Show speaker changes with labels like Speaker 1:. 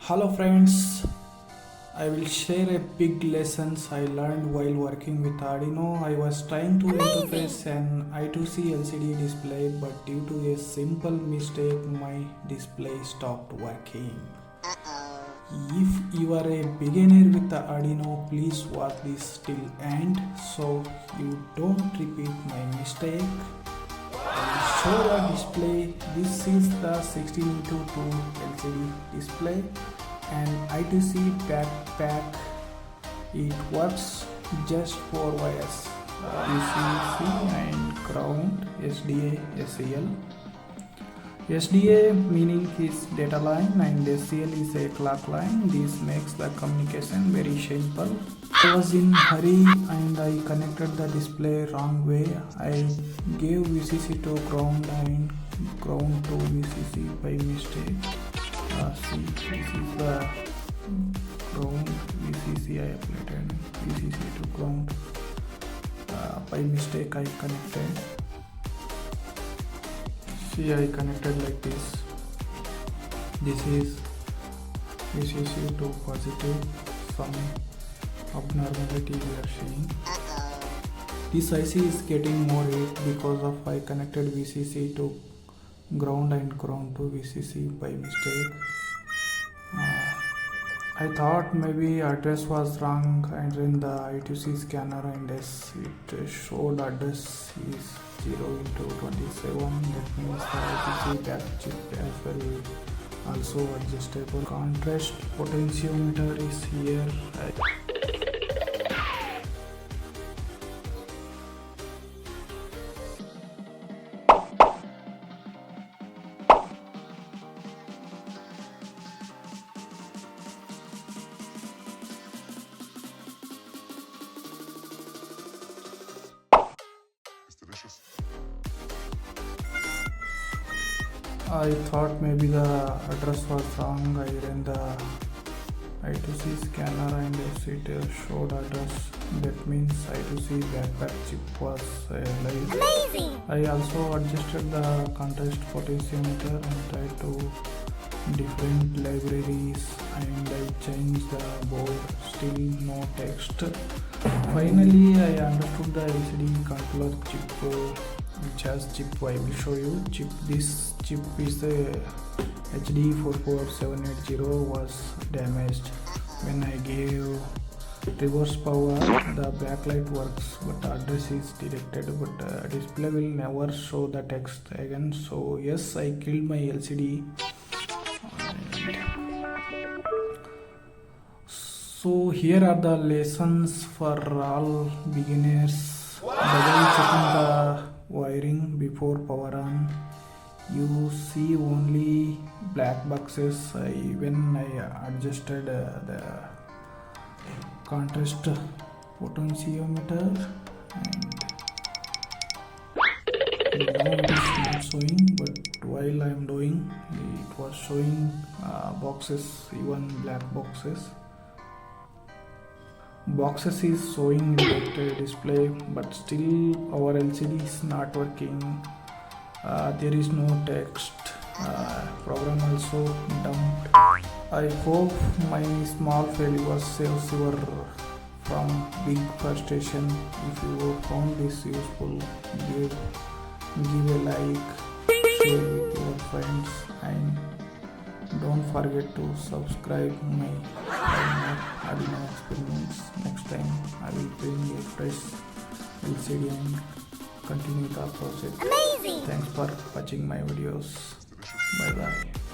Speaker 1: Hello friends, I will share a big lessons I learned while working with Arduino. I was trying to interface an I2C LCD display, but due to a simple mistake my display stopped working. If you are a beginner with the Arduino, please watch this till end so you don't repeat my mistake. I show the display. This is the 16x2 LCD display and I2C backpack. It works just 4 wires, VCC and ground, SDA SCL. SDA meaning is data line and SCL is a clock line. This makes the communication very simple. I was in hurry and I connected the display wrong way. I gave VCC to ground and ground to VCC by mistake. See, this is the ground VCC I applied VCC to ground. By mistake I connected. See, I connected like this. This is VCC to positive. Some abnormality we are seeing. This IC is getting more heat because of I connected VCC to ground and ground to VCC by mistake. I thought maybe address was wrong, and in the I2C scanner and it showed address is 0x27. That means the I2C back chip as well also adjustable. Contrast potentiometer is here. I thought maybe the address was wrong. I ran the I2C scanner and it showed address. That means I2C backpack chip was live.
Speaker 2: Amazing!
Speaker 1: I also adjusted the contrast potentiometer and tried to different libraries and I changed the board. Still no text. Finally, I understood the LCD controller chip. Which has chip. I will show you chip. This chip is the HD44780 was damaged. When I gave reverse power, the backlight works, but address is detected, but display will never show the text again. So yes, I killed my LCD. So here are the lessons for all beginners. Double checking the wiring before power on. You see only black boxes. When I adjusted the contrast potentiometer and now it is not showing, but while I am doing it was showing boxes, even black boxes. Boxes is showing the display, but still our LCD is not working. There is no text. Program also dumped. I hope my small failure saves you from big frustration. If you found this useful, give a like, share with your friends, and don't forget to subscribe my Arduino experiments. Next time I will bring a fresh LCD and continue the process.
Speaker 2: Amazing!
Speaker 1: Thanks for watching my videos. Bye bye.